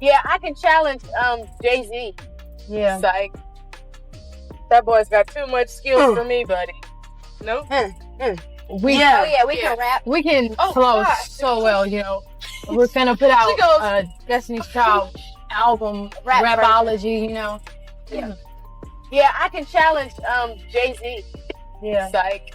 Yeah, I can challenge Jay-Z. Yeah. Psych. That boy's got too much skills for me, buddy. Nope. We can rap. We can flow so well, you know. We're gonna put out Destiny's Child album, Rapology, you know. Yeah, I can challenge Jay-Z. Yeah. Psych.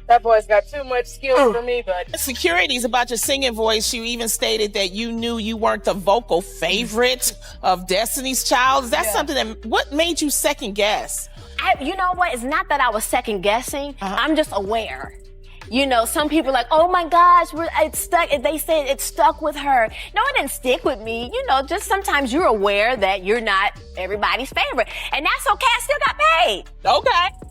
That boy's got too much skills for me, buddy. Insecurities about your singing voice. You even stated that you knew you weren't the vocal favorite of Destiny's Child. Is that something that, what made you second guess? You know what? It's not that I was second guessing. I'm just aware. You know, some people are like, oh my gosh, it's stuck. They said it stuck with her. No, it didn't stick with me. You know, just sometimes you're aware that you're not everybody's favorite. And that's okay. I still got paid. Okay.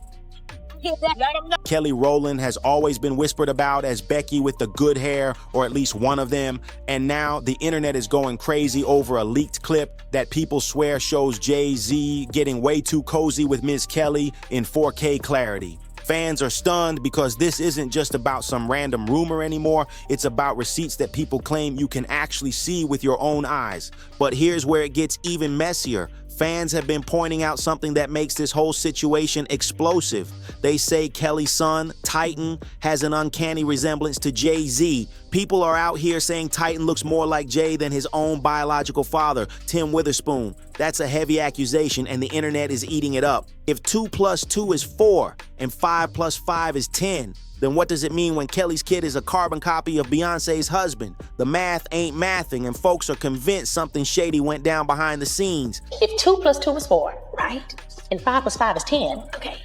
Let them know. Kelly Rowland has always been whispered about as Becky with the good hair, or at least one of them. And now the internet is going crazy over a leaked clip that people swear shows Jay-Z getting way too cozy with Ms. Kelly in 4K clarity. Fans are stunned because this isn't just about some random rumor anymore. It's about receipts that people claim you can actually see with your own eyes. But here's where it gets even messier. Fans have been pointing out something that makes this whole situation explosive. They say Kelly's son, Titan, has an uncanny resemblance to Jay-Z. People are out here saying Titan looks more like Jay than his own biological father, Tim Witherspoon. That's a heavy accusation, and the internet is eating it up. If 2 + 2 is 4 and 5 + 5 is 10, then what does it mean when Kelly's kid is a carbon copy of Beyoncé's husband? The math ain't mathing, and folks are convinced something shady went down behind the scenes. If 2 + 2 is 4, right? And 5 + 5 is 10, okay.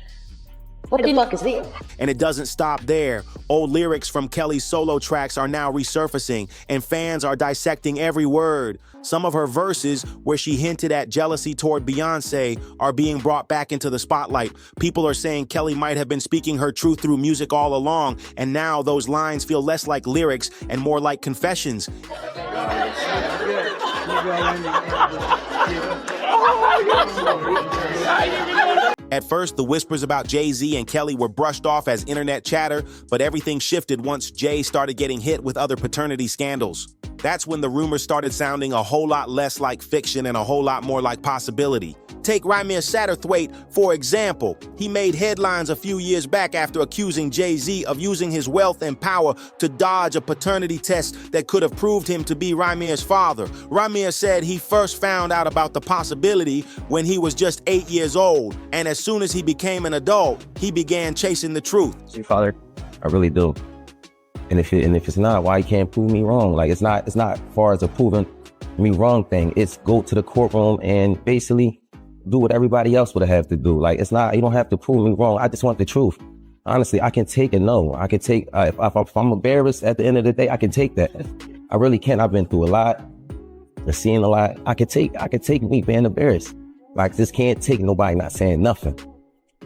What the fuck is this? And it doesn't stop there. Old lyrics from Kelly's solo tracks are now resurfacing, and fans are dissecting every word. Some of her verses, where she hinted at jealousy toward Beyoncé, are being brought back into the spotlight. People are saying Kelly might have been speaking her truth through music all along, and now those lines feel less like lyrics and more like confessions. At first, the whispers about Jay-Z and Kelly were brushed off as internet chatter, but everything shifted once Jay started getting hit with other paternity scandals. That's when the rumors started sounding a whole lot less like fiction and a whole lot more like possibility. Take Satterthwaite, for example. He made headlines a few years back after accusing Jay-Z of using his wealth and power to dodge a paternity test that could have proved him to be Ramir's father. Ramir said he first found out about the possibility when he was just 8 years old, and as soon as he became an adult, he began chasing the truth. Your father, I really do. And if it's not, why you can't prove me wrong? Like it's not far as a proving me wrong thing. It's go to the courtroom and basically do what everybody else would have to do. Like it's not, you don't have to prove me wrong. I just want the truth. Honestly, I can take a no. I can take, if I'm embarrassed at the end of the day, I can take that. I really can. I've been through a lot. I've seen a lot. I could take me being embarrassed. Like this can't take nobody not saying nothing.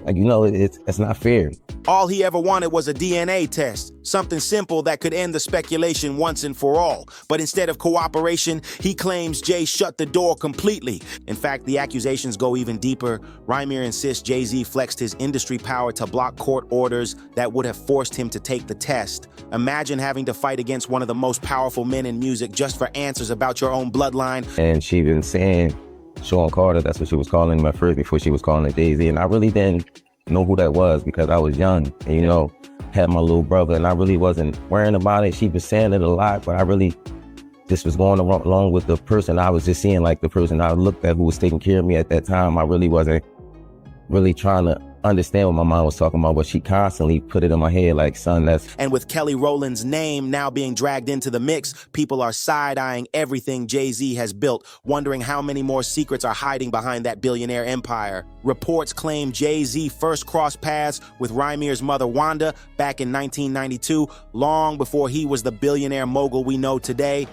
Like, you know, it's not fair. All he ever wanted was a DNA test, something simple that could end the speculation once and for all. But instead of cooperation, he claims Jay shut the door completely. In fact, the accusations go even deeper. Ramir insists Jay-Z flexed his industry power to block court orders that would have forced him to take the test. Imagine having to fight against one of the most powerful men in music just for answers about your own bloodline. And she been saying Sean Carter, that's what she was calling him at first before she was calling it Jay-Z. And I really didn't know who that was because I was young and, you know, had my little brother and I really wasn't worrying about it. She was saying it a lot, but I really just was going along with the person I was just seeing, like the person I looked at who was taking care of me at that time. I really wasn't really trying to understand what my mom was talking about, but she constantly put it in my head like, son, that's... And with Kelly Rowland's name now being dragged into the mix, people are side-eyeing everything Jay-Z has built, wondering how many more secrets are hiding behind that billionaire empire. Reports claim Jay-Z first crossed paths with Ramir's mother, Wanda, back in 1992, long before he was the billionaire mogul we know today.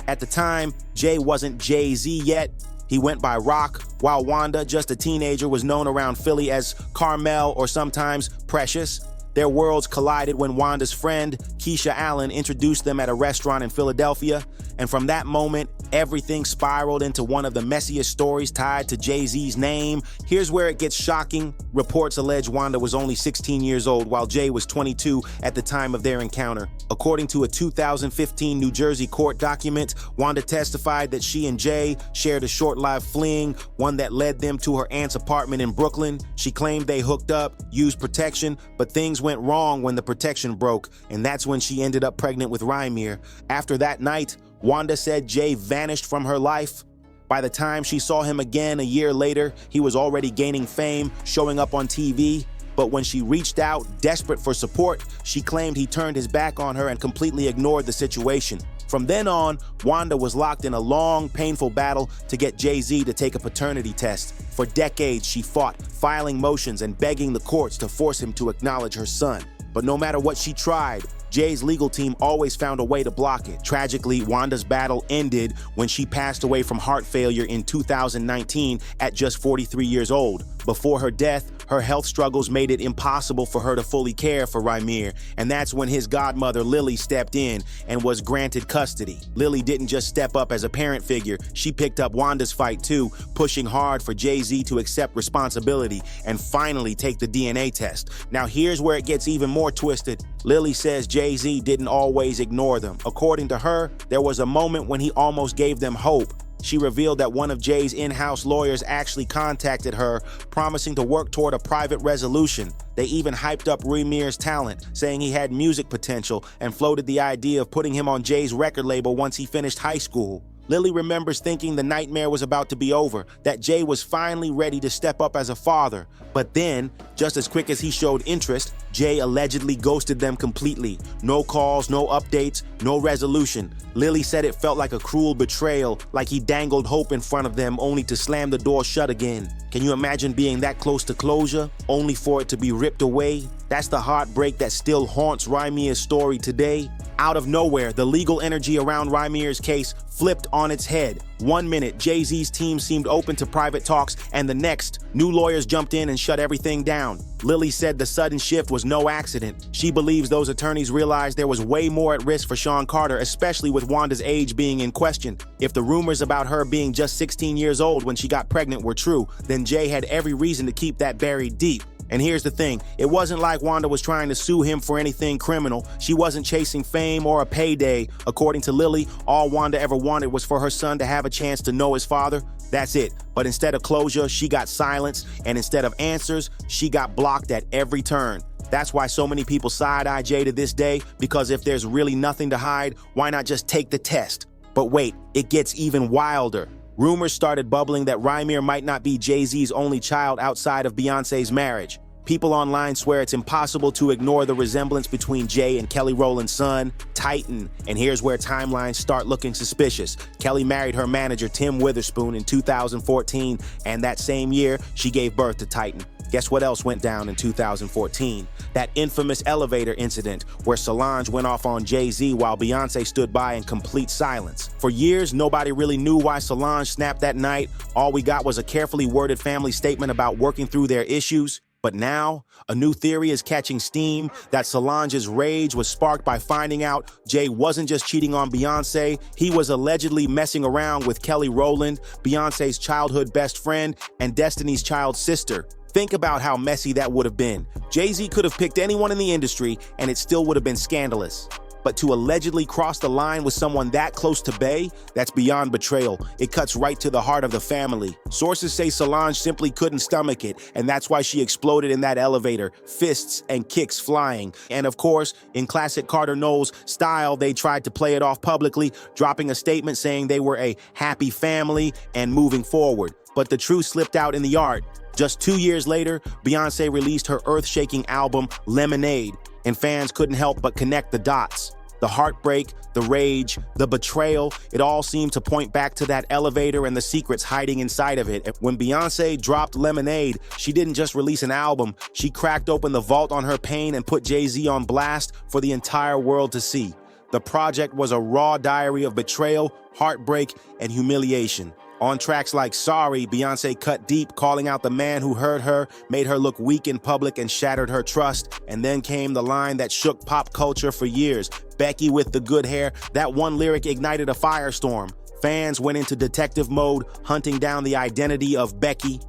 At the time, Jay wasn't Jay-Z yet. He went by Rock, while Wanda, just a teenager, was known around Philly as Carmel or sometimes Precious. Their worlds collided when Wanda's friend, Keisha Allen, introduced them at a restaurant in Philadelphia. And from that moment, Everything spiraled into one of the messiest stories tied to Jay-Z's name. Here's where it gets shocking. Reports allege Wanda was only 16 years old while Jay was 22 at the time of their encounter. According to a 2015 New Jersey court document, Wanda testified that she and Jay shared a short-lived fling, one that led them to her aunt's apartment in Brooklyn. She claimed they hooked up, used protection, but things went wrong when the protection broke, and that's when she ended up pregnant with Rymir. After that night, Wanda said Jay vanished from her life. By the time she saw him again a year later, he was already gaining fame, showing up on TV. But when she reached out, desperate for support, she claimed he turned his back on her and completely ignored the situation. From then on, Wanda was locked in a long, painful battle to get Jay-Z to take a paternity test. For decades, she fought, filing motions and begging the courts to force him to acknowledge her son. But no matter what she tried, Jay's legal team always found a way to block it. Tragically, Wanda's battle ended when she passed away from heart failure in 2019 at just 43 years old. Before her death, her health struggles made it impossible for her to fully care for Rymir, and that's when his godmother Lily stepped in and was granted custody. Lily didn't just step up as a parent figure, she picked up Wanda's fight too, pushing hard for Jay-Z to accept responsibility and finally take the DNA test. Now here's where it gets even more twisted. Lily says Jay-Z didn't always ignore them. According to her, there was a moment when he almost gave them hope. She revealed that one of Jay's in-house lawyers actually contacted her, promising to work toward a private resolution. They even hyped up Rymir's talent, saying he had music potential, and floated the idea of putting him on Jay's record label once he finished high school. Lily remembers thinking the nightmare was about to be over, that Jay was finally ready to step up as a father. But then, just as quick as he showed interest, Jay allegedly ghosted them completely. No calls, no updates, no resolution. Lily said it felt like a cruel betrayal, like he dangled hope in front of them only to slam the door shut again. Can you imagine being that close to closure, only for it to be ripped away? That's the heartbreak that still haunts Rymir's story today. Out of nowhere, the legal energy around Rymir's case flipped on its head. 1 minute, Jay-Z's team seemed open to private talks, and the next, new lawyers jumped in and shut everything down. Lily said the sudden shift was no accident. She believes those attorneys realized there was way more at risk for Sean Carter, especially with Wanda's age being in question. If the rumors about her being just 16 years old when she got pregnant were true, then Jay had every reason to keep that buried deep. And here's the thing, it wasn't like Wanda was trying to sue him for anything criminal. She wasn't chasing fame or a payday. According to Lily, all Wanda ever wanted was for her son to have a chance to know his father. That's it. But instead of closure, she got silence, and instead of answers, she got blocked at every turn. That's why so many people side-eye Jay to this day, because if there's really nothing to hide, why not just take the test? But wait, it gets even wilder. Rumors started bubbling that Rymir might not be Jay-Z's only child outside of Beyoncé's marriage. People online swear it's impossible to ignore the resemblance between Jay and Kelly Rowland's son, Titan. And here's where timelines start looking suspicious. Kelly married her manager, Tim Witherspoon, in 2014, and that same year, she gave birth to Titan. Guess what else went down in 2014? That infamous elevator incident where Solange went off on Jay-Z while Beyoncé stood by in complete silence. For years, nobody really knew why Solange snapped that night. All we got was a carefully worded family statement about working through their issues. But now, a new theory is catching steam that Solange's rage was sparked by finding out Jay wasn't just cheating on Beyoncé, he was allegedly messing around with Kelly Rowland, Beyoncé's childhood best friend and Destiny's Child's sister. Think about how messy that would have been. Jay-Z could have picked anyone in the industry and it still would have been scandalous. But to allegedly cross the line with someone that close to Bey, that's beyond betrayal. It cuts right to the heart of the family. Sources say Solange simply couldn't stomach it, and that's why she exploded in that elevator, fists and kicks flying. And of course, in classic Carter Knowles style, they tried to play it off publicly, dropping a statement saying they were a happy family and moving forward. But the truth slipped out in the art. Just 2 years later, Beyoncé released her earth-shaking album, Lemonade, and fans couldn't help but connect the dots. The heartbreak, the rage, the betrayal, it all seemed to point back to that elevator and the secrets hiding inside of it. When Beyoncé dropped Lemonade, she didn't just release an album, she cracked open the vault on her pain and put Jay-Z on blast for the entire world to see. The project was a raw diary of betrayal, heartbreak, and humiliation. On tracks like Sorry, Beyoncé cut deep, calling out the man who hurt her, made her look weak in public and shattered her trust. And then came the line that shook pop culture for years. Becky with the good hair, that one lyric ignited a firestorm. Fans went into detective mode, hunting down the identity of Becky.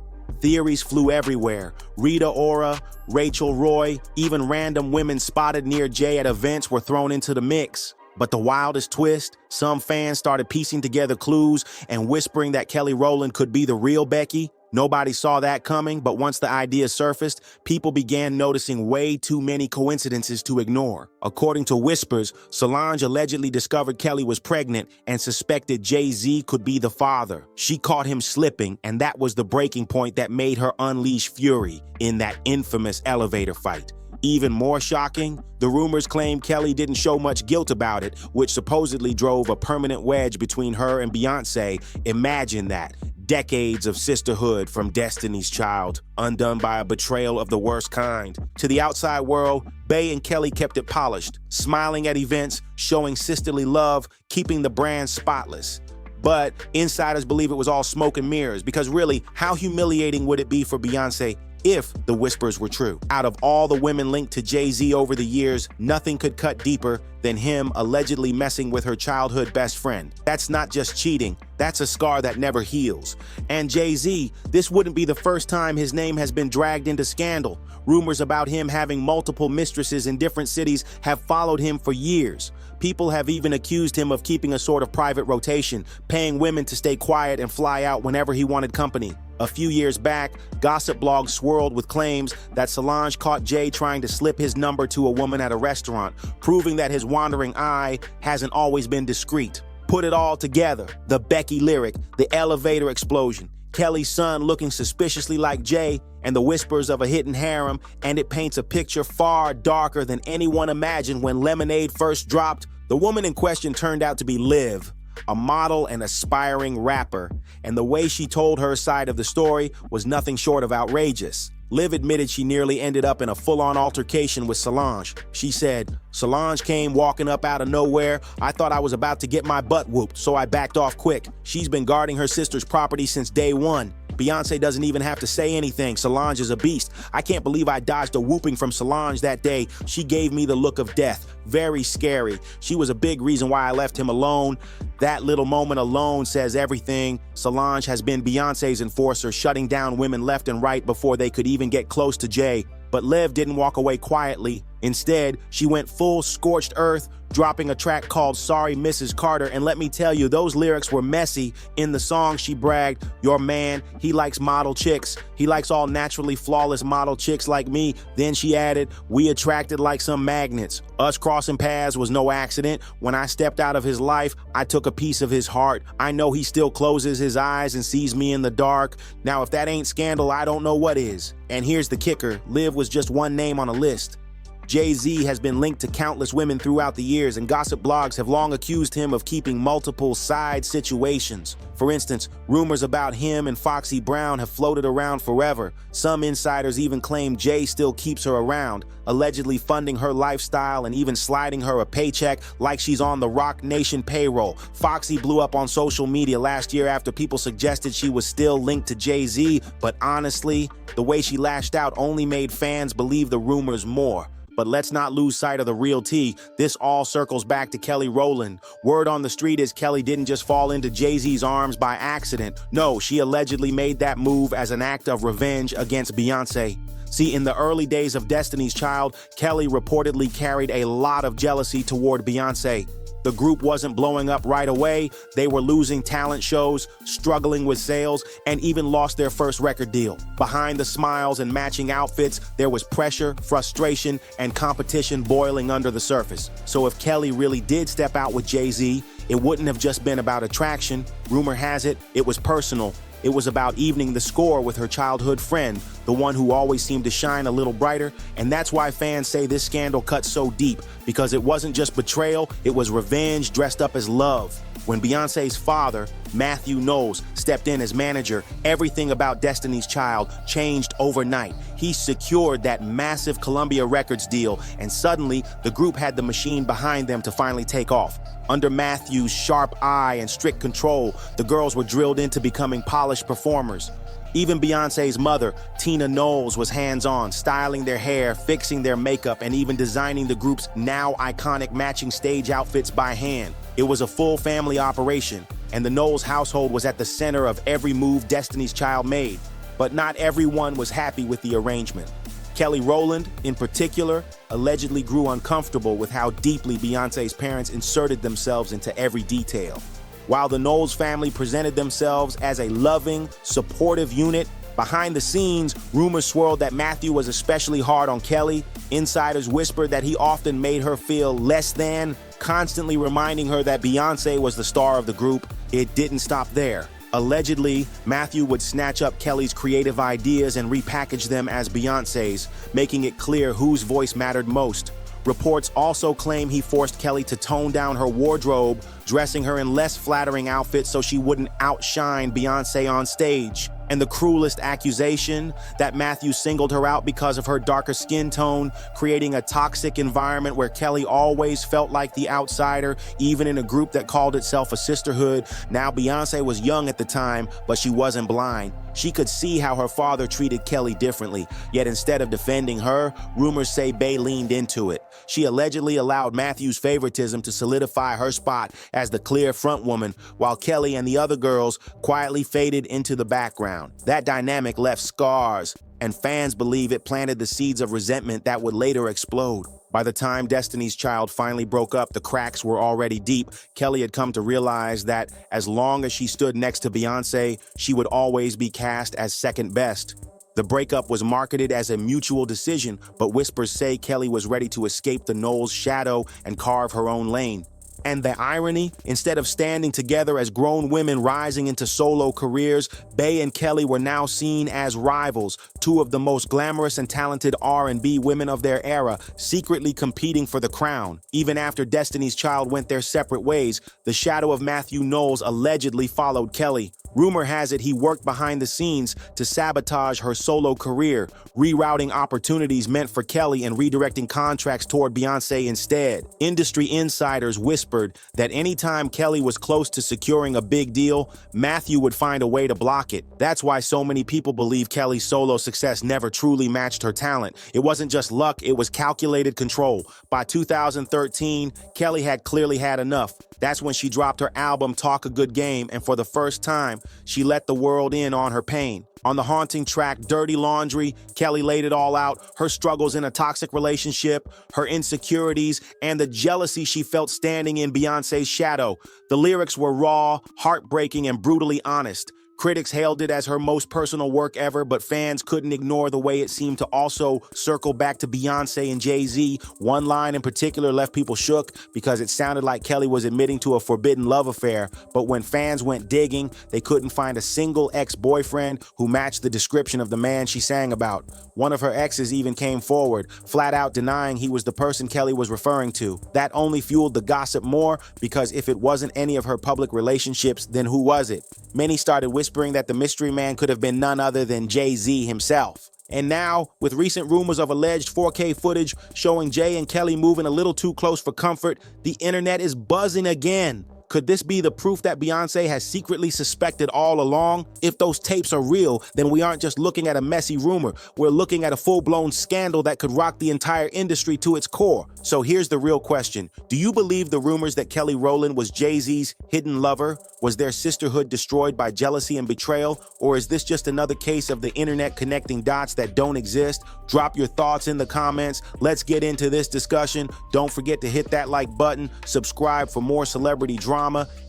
Theories flew everywhere. Rita Ora, Rachel Roy, even random women spotted near Jay at events were thrown into the mix. But the wildest twist, some fans started piecing together clues and whispering that Kelly Rowland could be the real Becky. Nobody saw that coming, but once the idea surfaced, people began noticing way too many coincidences to ignore. According to whispers, Solange allegedly discovered Kelly was pregnant and suspected Jay-Z could be the father. She caught him slipping, and that was the breaking point that made her unleash fury in that infamous elevator fight. Even more shocking, the rumors claim Kelly didn't show much guilt about it, which supposedly drove a permanent wedge between her and Beyoncé. Imagine that. Decades of sisterhood from Destiny's Child, undone by a betrayal of the worst kind. To the outside world, Bey and Kelly kept it polished, smiling at events, showing sisterly love, keeping the brand spotless. But insiders believe it was all smoke and mirrors, because really, how humiliating would it be for Beyoncé if the whispers were true? Out of all the women linked to Jay-Z over the years, nothing could cut deeper than him allegedly messing with her childhood best friend. That's not just cheating, that's a scar that never heals. And Jay-Z, this wouldn't be the first time his name has been dragged into scandal. Rumors about him having multiple mistresses in different cities have followed him for years. People have even accused him of keeping a sort of private rotation, paying women to stay quiet and fly out whenever he wanted company. A few years back, gossip blogs swirled with claims that Solange caught Jay trying to slip his number to a woman at a restaurant, proving that his wandering eye hasn't always been discreet. Put it all together, the Becky lyric, the elevator explosion, Kelly's son looking suspiciously like Jay, and the whispers of a hidden harem, and it paints a picture far darker than anyone imagined when Lemonade first dropped. The woman in question turned out to be Liv, a model and aspiring rapper, and the way she told her side of the story was nothing short of outrageous. Liv admitted she nearly ended up in a full-on altercation with Solange. She said, "Solange came walking up out of nowhere. I thought I was about to get my butt whooped, so I backed off quick. She's been guarding her sister's property since day one. Beyoncé doesn't even have to say anything. Solange is a beast. I can't believe I dodged a whooping from Solange that day. She gave me the look of death. Very scary. She was a big reason why I left him alone. That little moment alone says everything. Solange has been Beyoncé's enforcer, shutting down women left and right before they could even get close to Jay." But Liv didn't walk away quietly. Instead, she went full scorched earth, dropping a track called Sorry Mrs. Carter, and let me tell you, those lyrics were messy. In the song, she bragged, "Your man, he likes model chicks. He likes all naturally flawless model chicks like me." Then she added, "We attracted like some magnets. Us crossing paths was no accident. When I stepped out of his life, I took a piece of his heart. I know he still closes his eyes and sees me in the dark. Now, if that ain't scandal, I don't know what is." And here's the kicker, Liv was just one name on a list. Jay-Z has been linked to countless women throughout the years, and gossip blogs have long accused him of keeping multiple side situations. For instance, rumors about him and Foxy Brown have floated around forever. Some insiders even claim Jay still keeps her around, allegedly funding her lifestyle and even sliding her a paycheck like she's on the Rock Nation payroll. Foxy blew up on social media last year after people suggested she was still linked to Jay-Z, but honestly, the way she lashed out only made fans believe the rumors more. But let's not lose sight of the real tea. This all circles back to Kelly Rowland. Word on the street is Kelly didn't just fall into Jay-Z's arms by accident. No, she allegedly made that move as an act of revenge against Beyoncé. See, in the early days of Destiny's Child, Kelly reportedly carried a lot of jealousy toward Beyoncé. The group wasn't blowing up right away. They were losing talent shows, struggling with sales, and even lost their first record deal. Behind the smiles and matching outfits, there was pressure, frustration, and competition boiling under the surface. So if Kelly really did step out with Jay-Z, it wouldn't have just been about attraction. Rumor has it, it was personal. It was about evening the score with her childhood friend, the one who always seemed to shine a little brighter, and that's why fans say this scandal cut so deep, because it wasn't just betrayal, it was revenge dressed up as love. When Beyoncé's father, Matthew Knowles, stepped in as manager, everything about Destiny's Child changed overnight. He secured that massive Columbia Records deal, and suddenly the group had the machine behind them to finally take off. Under Matthew's sharp eye and strict control, the girls were drilled into becoming polished performers. Even Beyoncé's mother, Tina Knowles, was hands-on, styling their hair, fixing their makeup, and even designing the group's now iconic matching stage outfits by hand. It was a full family operation, and the Knowles household was at the center of every move Destiny's Child made. But not everyone was happy with the arrangement. Kelly Rowland, in particular, allegedly grew uncomfortable with how deeply Beyoncé's parents inserted themselves into every detail. While the Knowles family presented themselves as a loving, supportive unit, behind the scenes, rumors swirled that Matthew was especially hard on Kelly. Insiders whispered that he often made her feel less than, constantly reminding her that Beyoncé was the star of the group. It didn't stop there. Allegedly, Matthew would snatch up Kelly's creative ideas and repackage them as Beyoncé's, making it clear whose voice mattered most. Reports also claim he forced Kelly to tone down her wardrobe, dressing her in less flattering outfits so she wouldn't outshine Beyoncé on stage. And the cruelest accusation, that Matthew singled her out because of her darker skin tone, creating a toxic environment where Kelly always felt like the outsider, even in a group that called itself a sisterhood. Now, Beyoncé was young at the time, but she wasn't blind. She could see how her father treated Kelly differently, yet instead of defending her, rumors say Bey leaned into it. She allegedly allowed Matthew's favoritism to solidify her spot as the clear front woman, while Kelly and the other girls quietly faded into the background. That dynamic left scars, and fans believe it planted the seeds of resentment that would later explode. By the time Destiny's Child finally broke up, the cracks were already deep. Kelly had come to realize that as long as she stood next to Beyoncé, she would always be cast as second best. The breakup was marketed as a mutual decision, but whispers say Kelly was ready to escape the Knowles' shadow and carve her own lane. And the irony, instead of standing together as grown women rising into solo careers, Bey and Kelly were now seen as rivals, two of the most glamorous and talented R&B women of their era, secretly competing for the crown. Even after Destiny's Child went their separate ways, the shadow of Matthew Knowles allegedly followed Kelly. Rumor has it he worked behind the scenes to sabotage her solo career, rerouting opportunities meant for Kelly and redirecting contracts toward Beyoncé instead. Industry insiders whispered that anytime Kelly was close to securing a big deal, Matthew would find a way to block it. That's why so many people believe Kelly's solo success never truly matched her talent. It wasn't just luck, it was calculated control. By 2013, Kelly had clearly had enough. That's when she dropped her album Talk a Good Game, and for the first time, she let the world in on her pain. On the haunting track Dirty Laundry, Kelly laid it all out, her struggles in a toxic relationship, her insecurities, and the jealousy she felt standing in Beyoncé's shadow. The lyrics were raw, heartbreaking, and brutally honest. Critics hailed it as her most personal work ever, but fans couldn't ignore the way it seemed to also circle back to Beyoncé and Jay-Z. One line in particular left people shook because it sounded like Kelly was admitting to a forbidden love affair, but when fans went digging, they couldn't find a single ex-boyfriend who matched the description of the man she sang about. One of her exes even came forward, flat out denying he was the person Kelly was referring to. That only fueled the gossip more, because if it wasn't any of her public relationships, then who was it? Many started whispering that the mystery man could have been none other than Jay-Z himself. And now, with recent rumors of alleged 4K footage showing Jay and Kelly moving a little too close for comfort, the internet is buzzing again. Could this be the proof that Beyoncé has secretly suspected all along? If those tapes are real, then we aren't just looking at a messy rumor. We're looking at a full-blown scandal that could rock the entire industry to its core. So here's the real question. Do you believe the rumors that Kelly Rowland was Jay-Z's hidden lover? Was their sisterhood destroyed by jealousy and betrayal? Or is this just another case of the internet connecting dots that don't exist? Drop your thoughts in the comments. Let's get into this discussion. Don't forget to hit that like button, subscribe for more celebrity drama,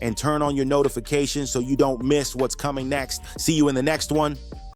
and turn on your notifications so you don't miss what's coming next. See you in the next one.